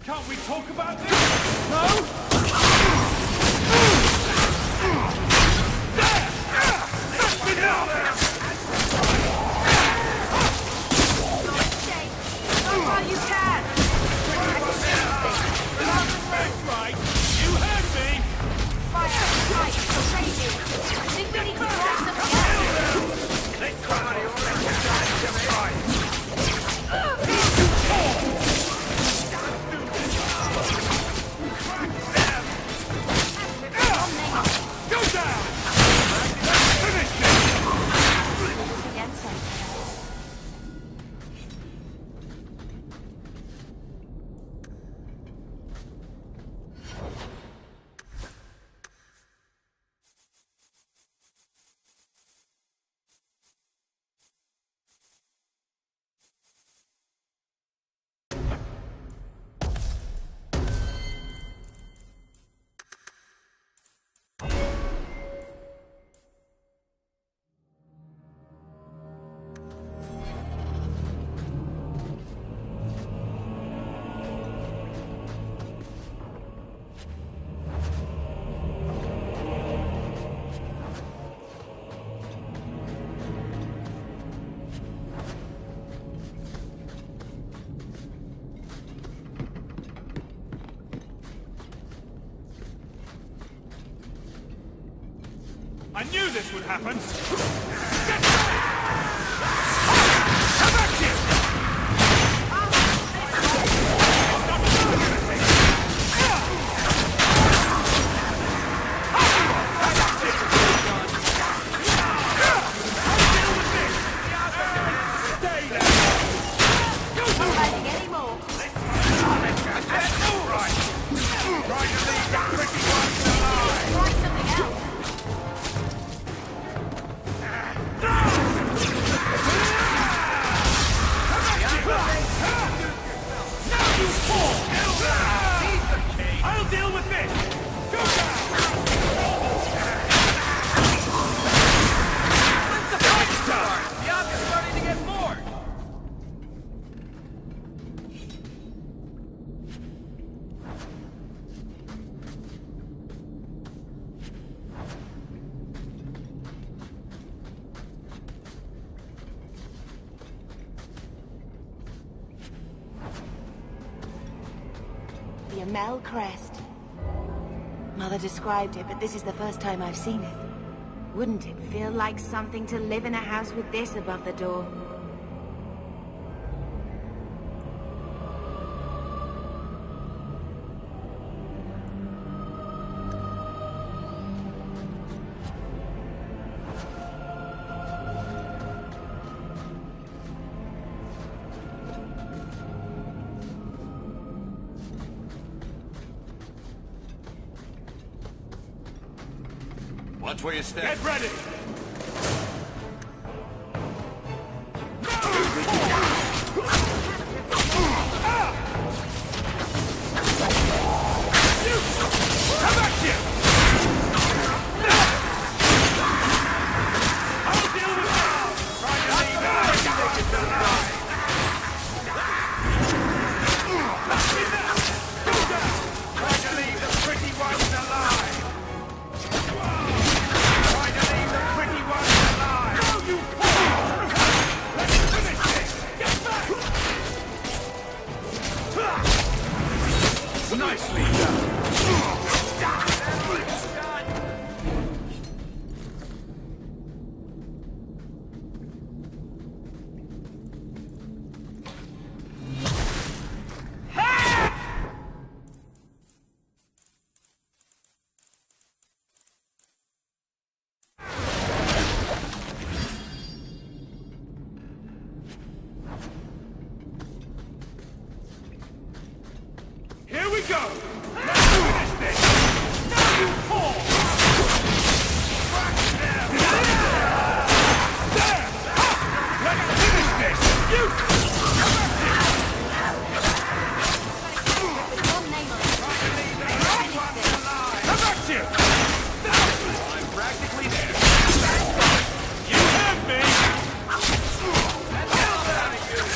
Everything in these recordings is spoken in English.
Can't we talk about this? No? I knew this would happen! Get back! Come back here! Stay there! Don't fighting anymore! That's all right! Trying to leave that pretty one alive! Try something else! I'll deal with this! Go down! When's the fight start? The odds are starting to get bored! The Amel crest. Mother described it, but this is the first time I've seen it. Wouldn't it feel like something to live in a house with this above the door? Watch where you step. Get ready! Come back here! I'll deal with that! Try to leave that! Go down! Try to leave the pretty ones alive! Nicely done! Here we go! Let's finish this! Now you fall! There! Let's finish this! You! Come back here! I'm practically there. You heard me! Get out of here!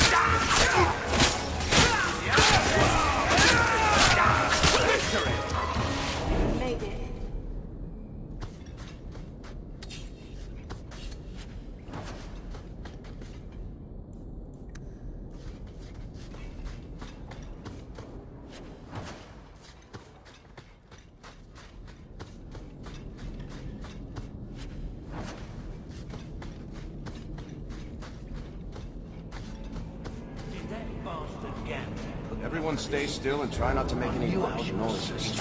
Everyone stay still and try not to make any loud noises. To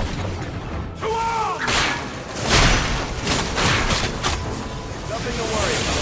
arms! Nothing to worry about.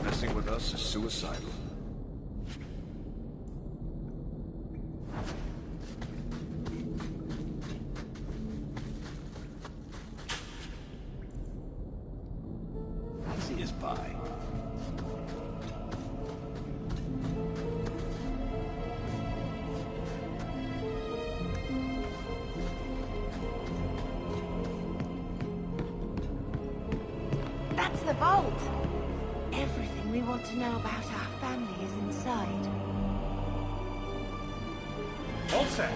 Messing with us is suicidal. Easy as pie. That's the vault! Everything we want to know about our family is inside. All set.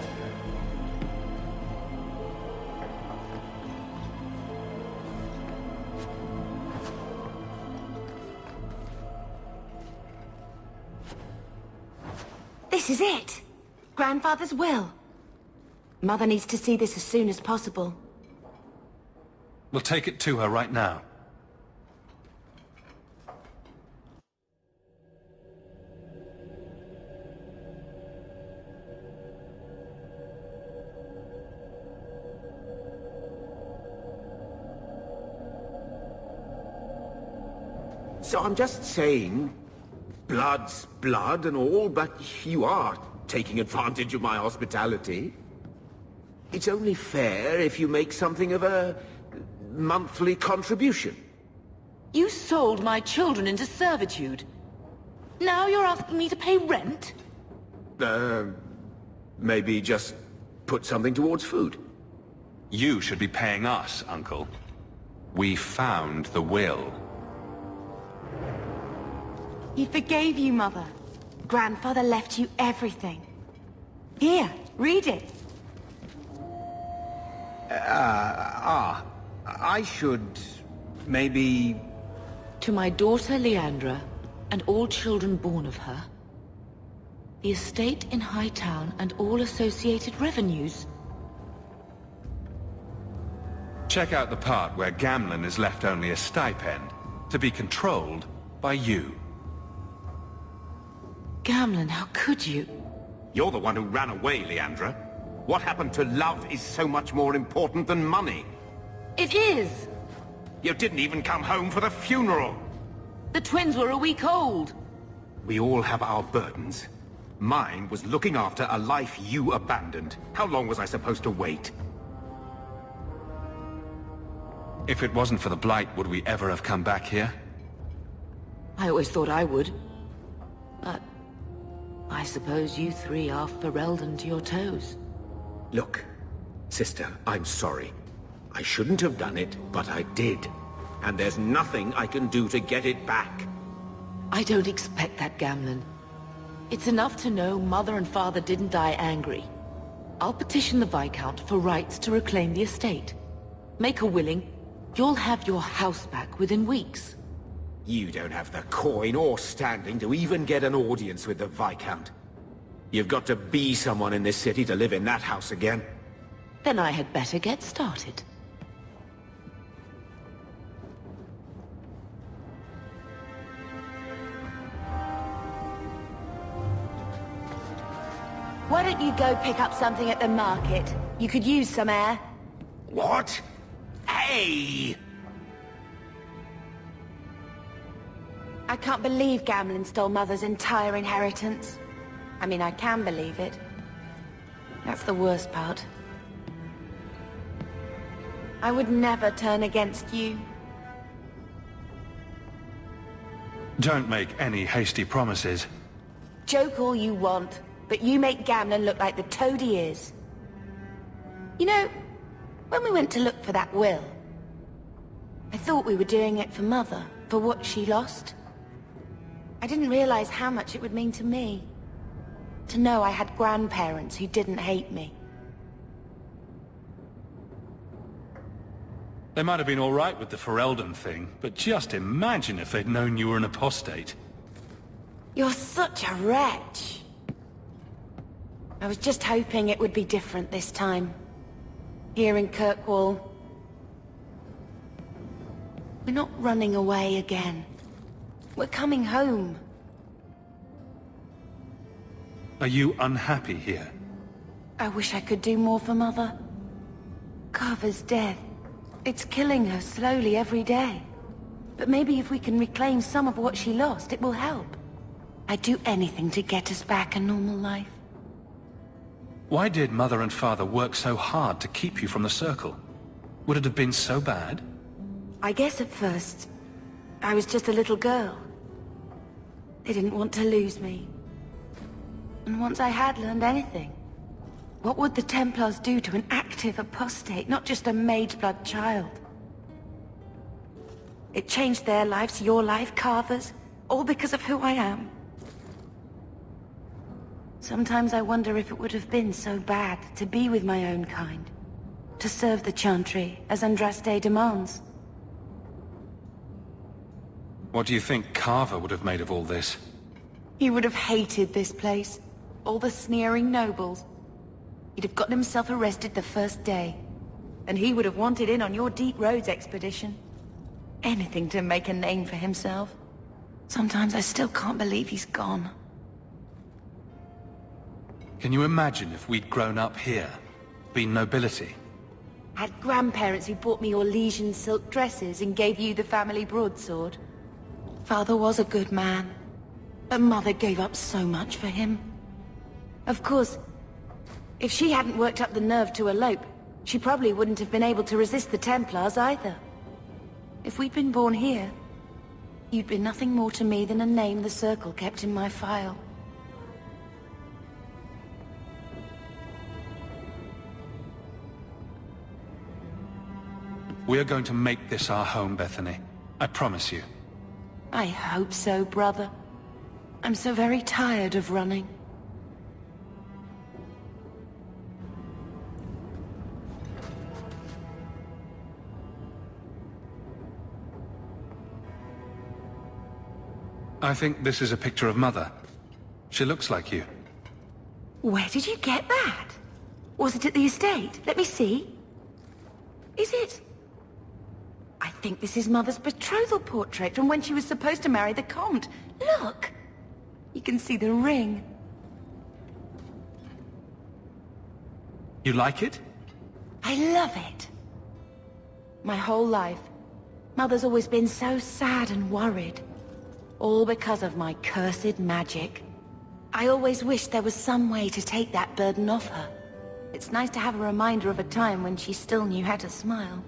This is it! Grandfather's will. Mother needs to see this as soon as possible. We'll take it to her right now. So I'm just saying, blood's blood and all, but you are taking advantage of my hospitality. It's only fair if you make something of a monthly contribution. You sold my children into servitude. Now you're asking me to pay rent? Maybe just put something towards food. You should be paying us, Uncle. We found the will. He forgave you, Mother. Grandfather left you everything. Here, read it. I should maybe... To my daughter Leandra, and all children born of her, the estate in Hightown and all associated revenues. Check out the part where Gamlen is left only a stipend, to be controlled by you. Gamlen, how could you? You're the one who ran away, Leandra. What happened to love is so much more important than money. It is! You didn't even come home for the funeral. The twins were a week old. We all have our burdens. Mine was looking after a life you abandoned. How long was I supposed to wait? If it wasn't for the Blight, would we ever have come back here? I always thought I would. But I suppose you three are Ferelden to your toes. Look, sister, I'm sorry. I shouldn't have done it, but I did. And there's nothing I can do to get it back. I don't expect that, Gamlen. It's enough to know Mother and Father didn't die angry. I'll petition the Viscount for rights to reclaim the estate. Make her willing, you'll have your house back within weeks. You don't have the coin or standing to even get an audience with the Viscount. You've got to be someone in this city to live in that house again. Then I had better get started. Why don't you go pick up something at the market? You could use some air. What? Hey! I can't believe Gamlen stole Mother's entire inheritance. I mean, I can believe it. That's the worst part. I would never turn against you. Don't make any hasty promises. Joke all you want, but you make Gamlen look like the toad he is. You know, when we went to look for that will, I thought we were doing it for Mother, for what she lost. I didn't realize how much it would mean to me. To know I had grandparents who didn't hate me. They might have been all right with the Ferelden thing, but just imagine if they'd known you were an apostate. You're such a wretch. I was just hoping it would be different this time. Here in Kirkwall. We're not running away again. We're coming home. Are you unhappy here? I wish I could do more for Mother. Carver's death. It's killing her slowly every day. But maybe if we can reclaim some of what she lost, it will help. I'd do anything to get us back a normal life. Why did Mother and Father work so hard to keep you from the Circle? Would it have been so bad? I guess at first, I was just a little girl. They didn't want to lose me. And once I had learned anything, what would the Templars do to an active apostate, not just a mageblood child? It changed their lives, your life, Carver's, all because of who I am. Sometimes I wonder if it would have been so bad to be with my own kind, to serve the Chantry as Andraste demands. What do you think Carver would have made of all this? He would have hated this place. All the sneering nobles. He'd have gotten himself arrested the first day. And he would have wanted in on your Deep Roads expedition. Anything to make a name for himself. Sometimes I still can't believe he's gone. Can you imagine if we'd grown up here? Been nobility? Had grandparents who bought me Orlesian silk dresses and gave you the family broadsword. Father was a good man. But Mother gave up so much for him. Of course, if she hadn't worked up the nerve to elope, she probably wouldn't have been able to resist the Templars either. If we'd been born here, you'd been nothing more to me than a name the Circle kept in my file. We're going to make this our home, Bethany. I promise you. I hope so, brother. I'm so very tired of running. I think this is a picture of Mother. She looks like you. Where did you get that? Was it at the estate? Let me see. Is it? I think this is Mother's betrothal portrait from when she was supposed to marry the Comte. Look! You can see the ring. You like it? I love it. My whole life, Mother's always been so sad and worried. All because of my cursed magic. I always wished there was some way to take that burden off her. It's nice to have a reminder of a time when she still knew how to smile.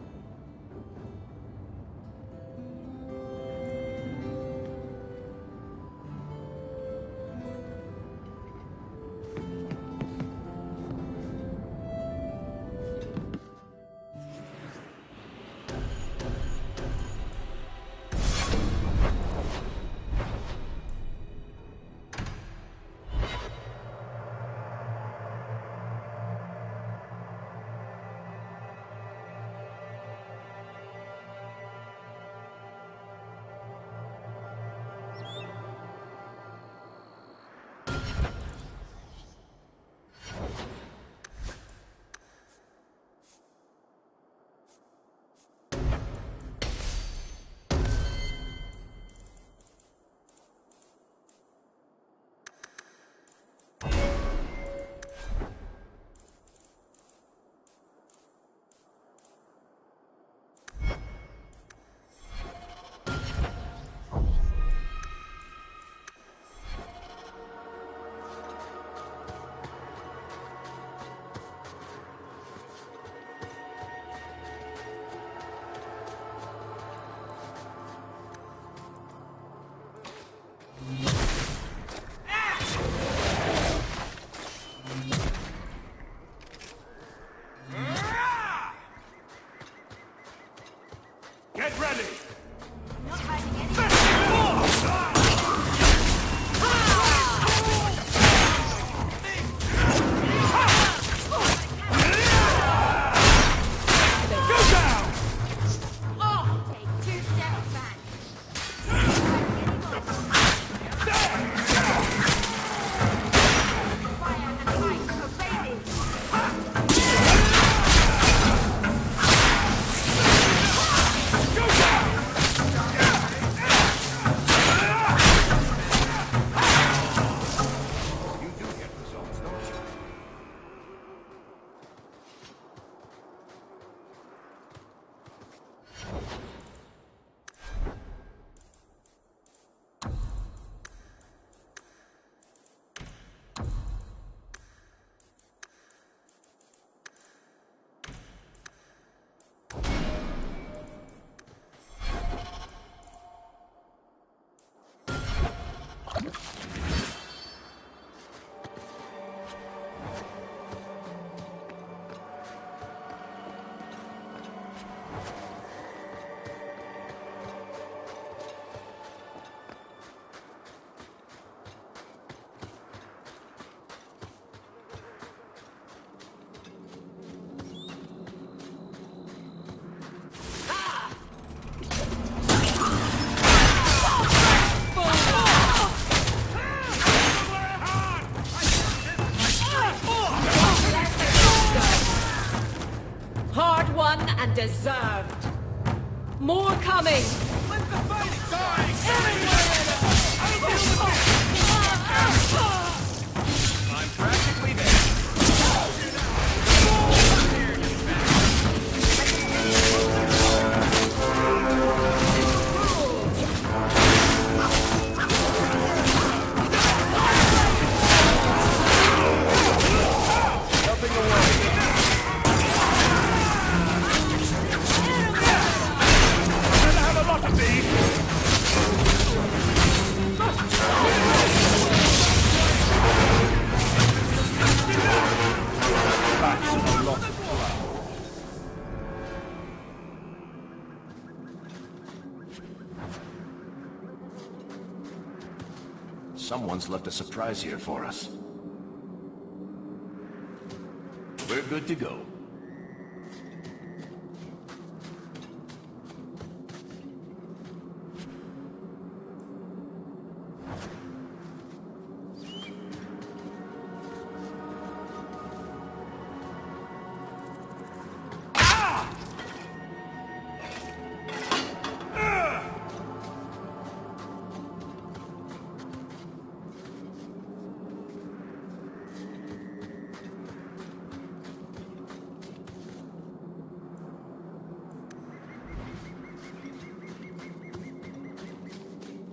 deserved. More coming! Let the fight die! I'm practically there. Someone's left a surprise here for us. We're good to go.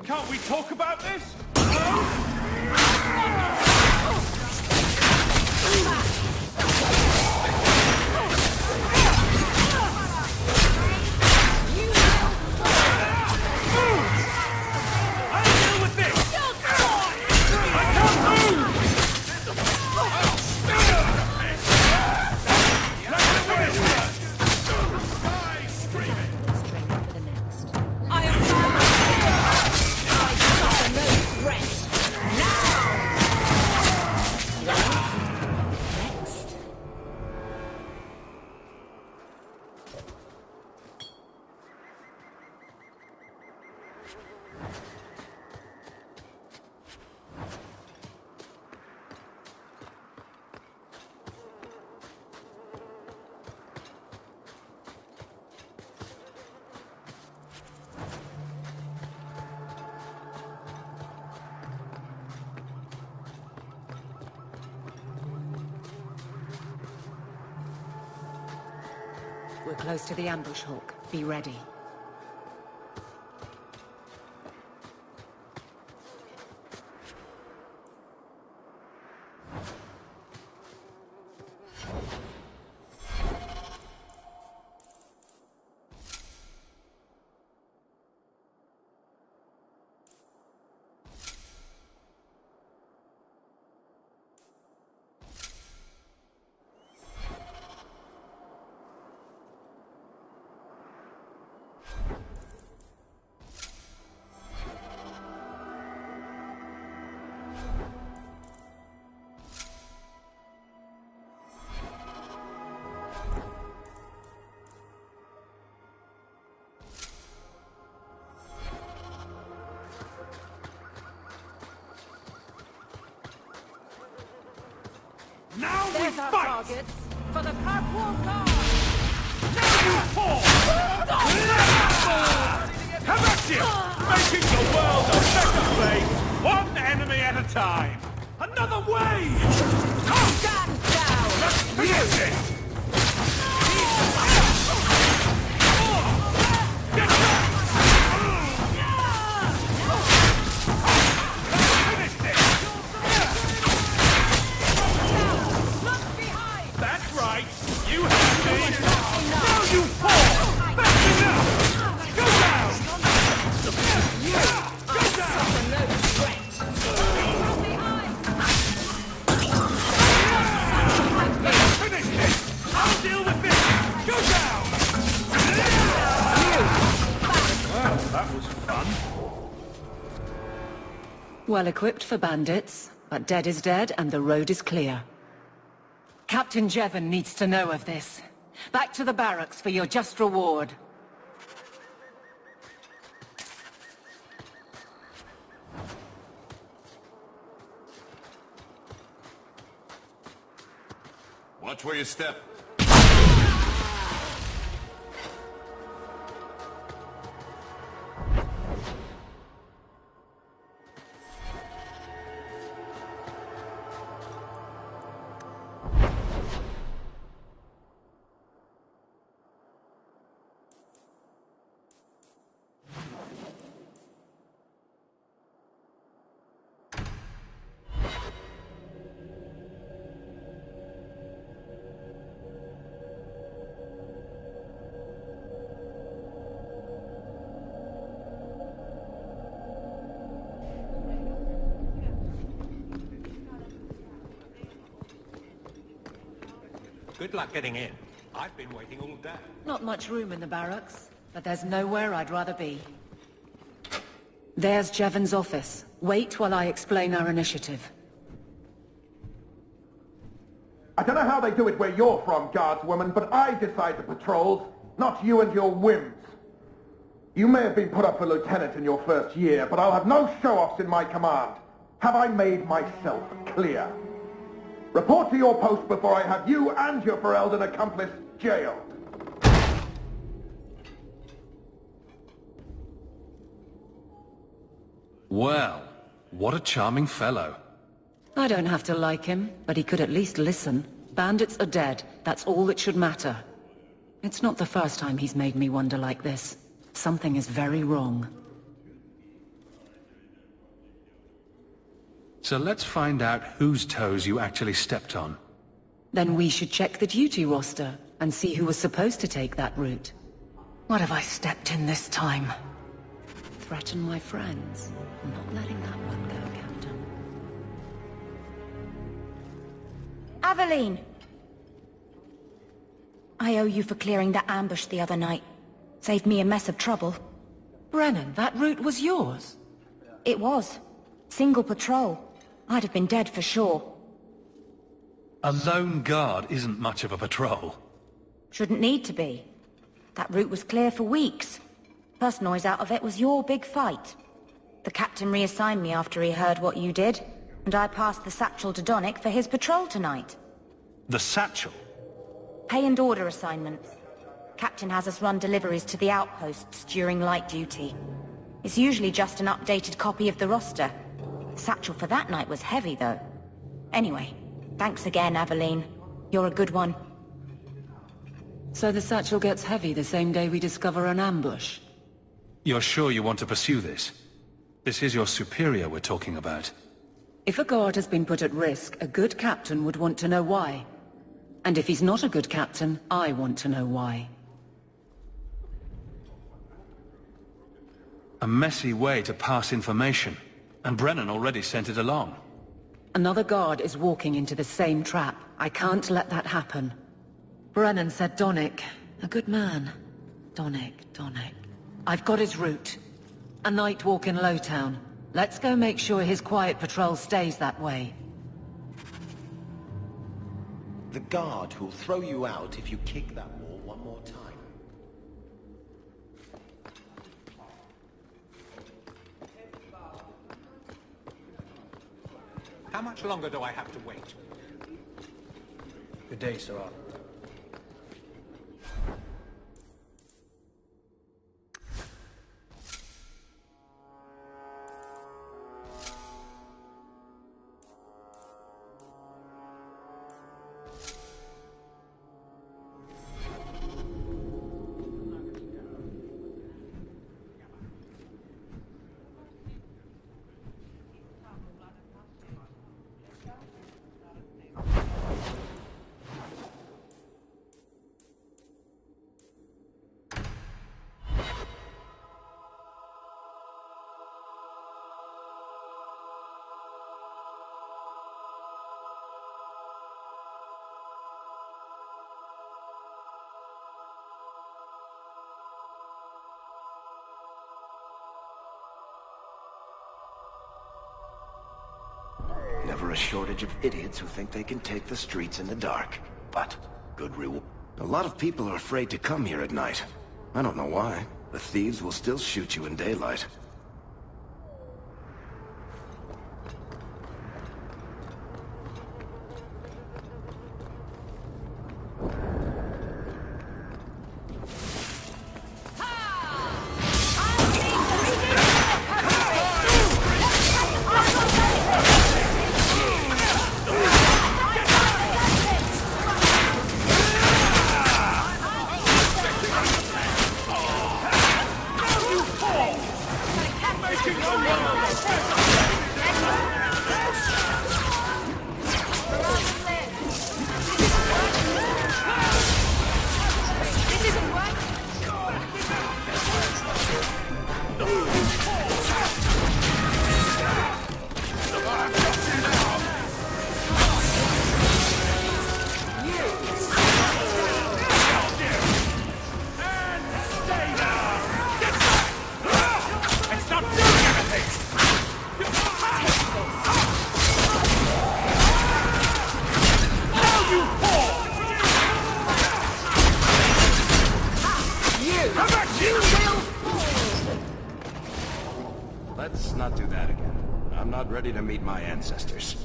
Can't we talk about this? We're close to the ambush, Hawk. Be ready. Now we There's our fight! targets for the purple guard! Now you fall! Have at you! Making the world a better place, one enemy at a time! Another wave! Stand down! Let's finish it! Get back! Finish it! Look behind! That's right! You have me! Now you fall! That's enough! Go down! Go down! No threat! Finish it! I'll deal with this! Go down! Well, that was fun. Well equipped for bandits, but dead is dead and the road is clear. Captain Jevon needs to know of this. Back to the barracks for your just reward. Watch where you step. Good luck getting in. I've been waiting all day. Not much room in the barracks, but there's nowhere I'd rather be. There's Jevon's office. Wait while I explain our initiative. I don't know how they do it where you're from, guardswoman, but I decide the patrols, not you and your whims. You may have been put up for lieutenant in your first year, but I'll have no show-offs in my command. Have I made myself clear? Report to your post before I have you and your Ferelden accomplice jailed. Well, what a charming fellow. I don't have to like him, but he could at least listen. Bandits are dead. That's all that should matter. It's not the first time he's made me wonder like this. Something is very wrong. So let's find out whose toes you actually stepped on. Then we should check the duty roster and see who was supposed to take that route. What have I stepped in this time? Threaten my friends. I'm not letting that one go, Captain. Aveline! I owe you for clearing that ambush the other night. Saved me a mess of trouble. Brennan, that route was yours? It was. Single patrol. I'd have been dead for sure. A lone guard isn't much of a patrol. Shouldn't need to be. That route was clear for weeks. First noise out of it was your big fight. The captain reassigned me after he heard what you did, and I passed the satchel to Donnick for his patrol tonight. The satchel? Pay and order assignments. Captain has us run deliveries to the outposts during light duty. It's usually just an updated copy of the roster. The satchel for that night was heavy, though. Anyway, thanks again, Aveline. You're a good one. So the satchel gets heavy the same day we discover an ambush? You're sure you want to pursue this? This is your superior we're talking about. If a guard has been put at risk, a good captain would want to know why. And if he's not a good captain, I want to know why. A messy way to pass information, and Brennan already sent it along. Another guard is walking into the same trap. I can't let that happen. Brennan said Donnick. A good man. Donnick. I've got his route. A night walk in Lowtown. Let's go make sure his quiet patrol stays that way. The guard who'll throw you out if you kick that wall one more time. How much longer do I have to wait? Good day, sir. Never a shortage of idiots who think they can take the streets in the dark. But, good reward. A lot of people are afraid to come here at night. I don't know why. The thieves will still shoot you in daylight. I'm not ready to meet my ancestors.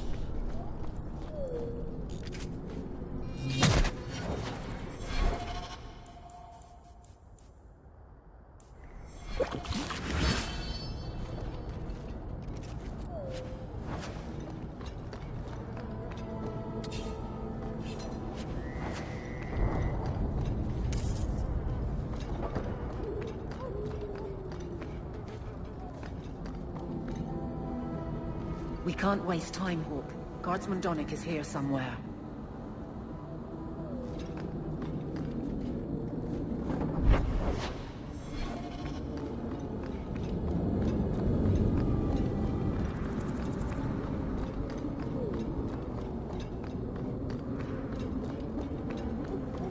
We can't waste time, Hawk. Guardsman Donick is here somewhere.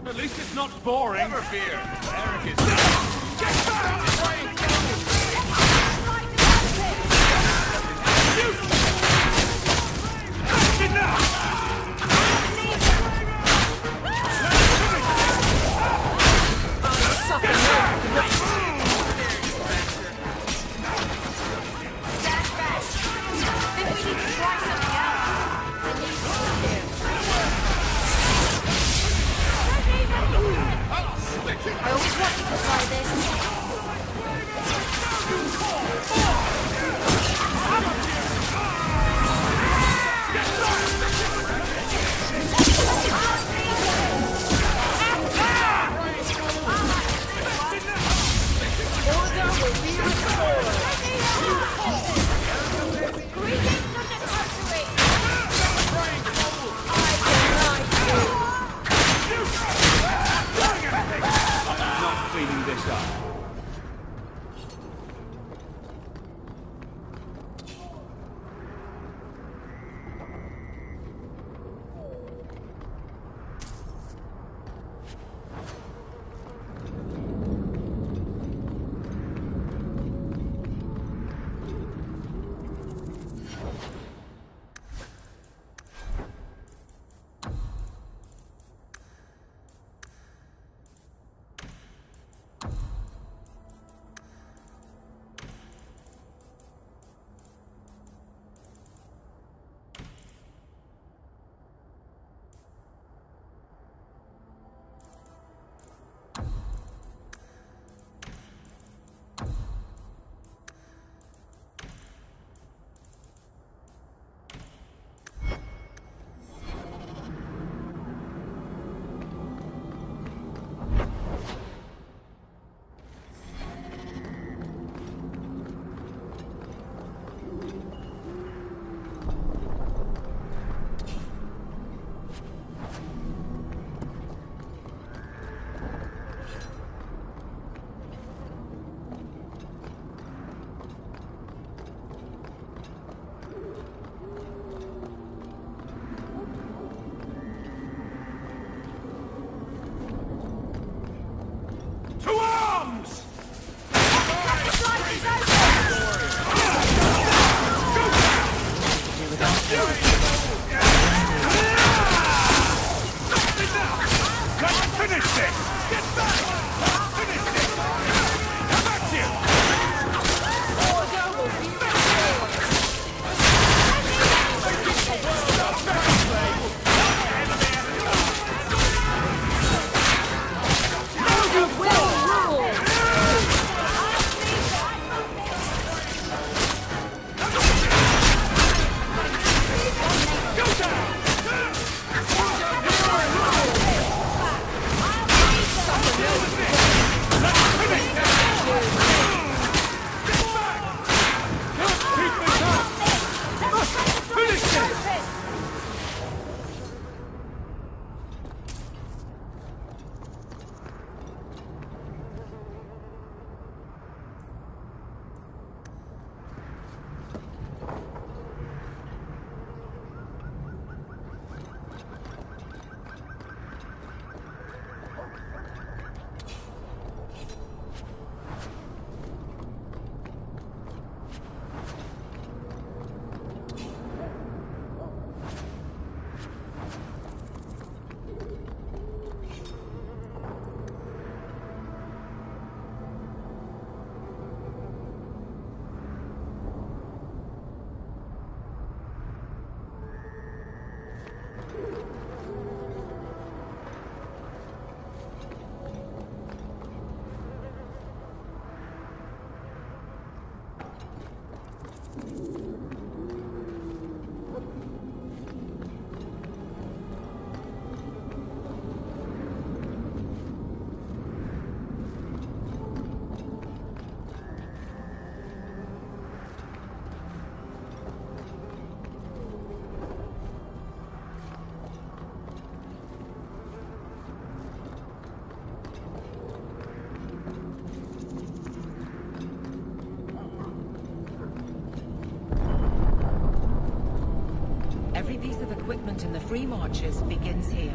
At least it's not boring. Never fear. Cleric is down. Get back! I always wanted to try this. equipment in the Free Marches begins here.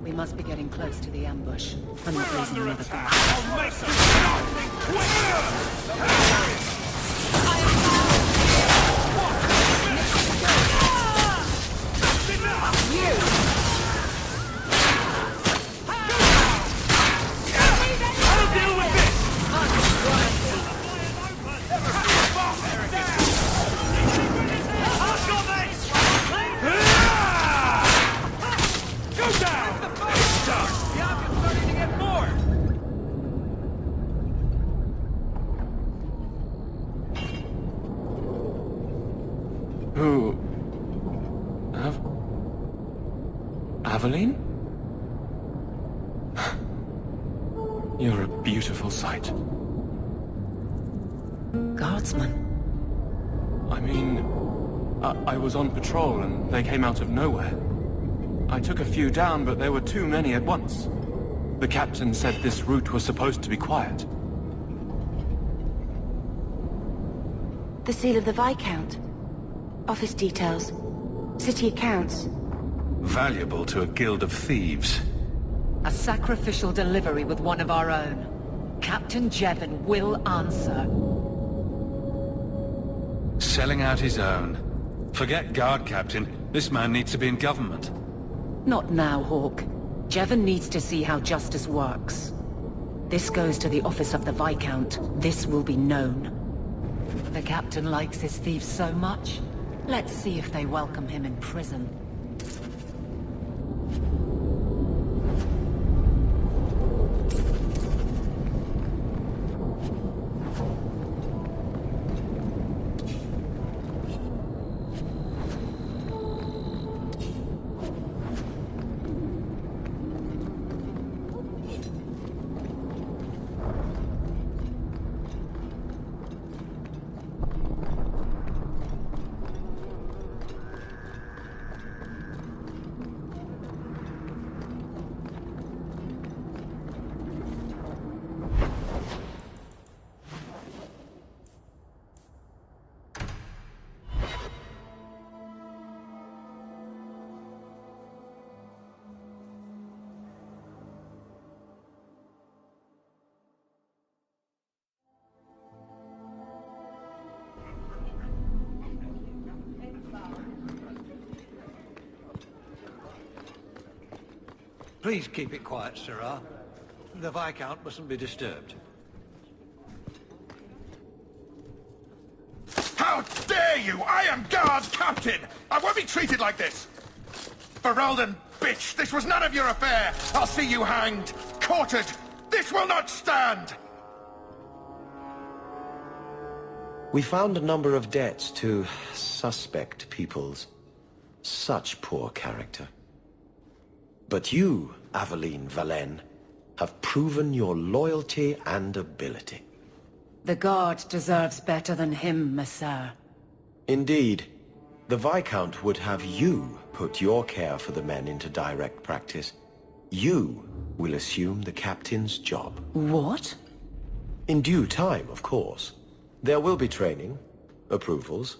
We must be getting close to the ambush. I'm not losing another guard. I'll make them nothing quick! Who? Aveline? You're a beautiful sight. Guardsman. I mean, I was on patrol and they came out of nowhere. I took a few down, but there were too many at once. The captain said this route was supposed to be quiet. The seal of the Viscount. Office details. City accounts. Valuable to a guild of thieves. A sacrificial delivery with one of our own. Captain Jevon will answer. Selling out his own. Forget guard captain. This man needs to be in government. Not now, Hawk. Jevon needs to see how justice works. This goes to the office of the Viscount. This will be known. The captain likes his thieves so much. Let's see if they welcome him in prison. Please keep it quiet, Sirrah. The Viscount mustn't be disturbed. How dare you! I am guard captain! I won't be treated like this! Paladin, bitch! This was none of your affair! I'll see you hanged! Quartered! This will not stand! We found a number of debts to suspect peoples. Such poor character. But you, Aveline Valen, have proven your loyalty and ability. The guard deserves better than him, Messire. Indeed. The Viscount would have you put your care for the men into direct practice. You will assume the captain's job. What? In due time, of course. There will be training, approvals,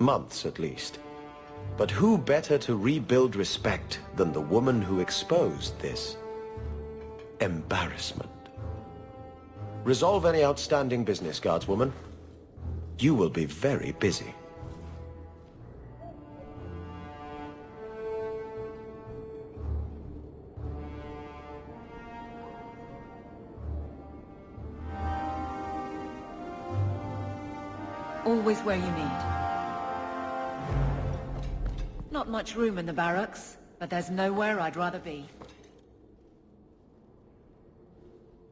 months at least. But who better to rebuild respect than the woman who exposed this embarrassment? Resolve any outstanding business, guardswoman. You will be very busy. Always where you need. Not much room in the barracks, but there's nowhere I'd rather be.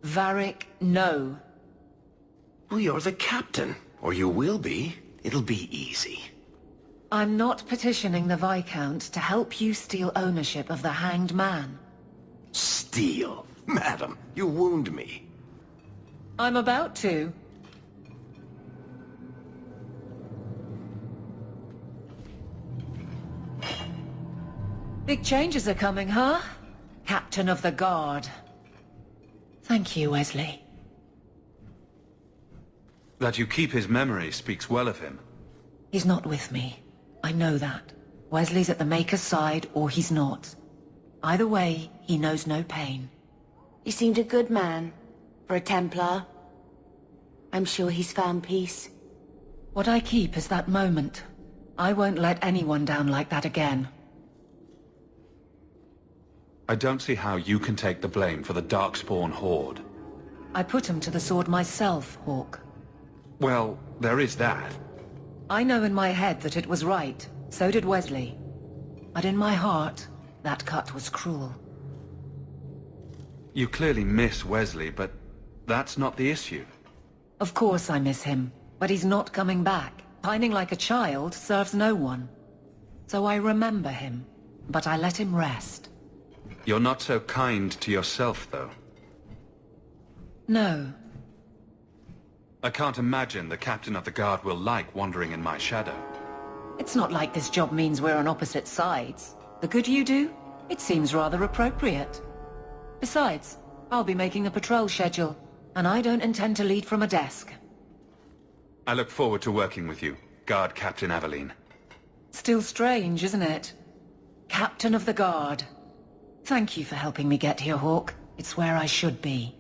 Varric, no. Well, you're the captain. Or you will be. It'll be easy. I'm not petitioning the Viscount to help you steal ownership of the Hanged Man. Steal? Madam, you wound me. I'm about to. Big changes are coming, huh? Captain of the Guard. Thank you, Wesley. That you keep his memory speaks well of him. He's not with me. I know that. Wesley's at the Maker's side, or he's not. Either way, he knows no pain. He seemed a good man, for a Templar. I'm sure he's found peace. What I keep is that moment. I won't let anyone down like that again. I don't see how you can take the blame for the Darkspawn Horde. I put him to the sword myself, Hawk. Well, there is that. I know in my head that it was right. So did Wesley. But in my heart, that cut was cruel. You clearly miss Wesley, but that's not the issue. Of course I miss him, but he's not coming back. Pining like a child serves no one. So I remember him, but I let him rest. You're not so kind to yourself, though. No. I can't imagine the Captain of the Guard will like wandering in my shadow. It's not like this job means we're on opposite sides. The good you do, it seems rather appropriate. Besides, I'll be making a patrol schedule, and I don't intend to lead from a desk. I look forward to working with you, Guard Captain Aveline. Still strange, isn't it? Captain of the Guard. Thank you for helping me get here, Hawk. It's where I should be.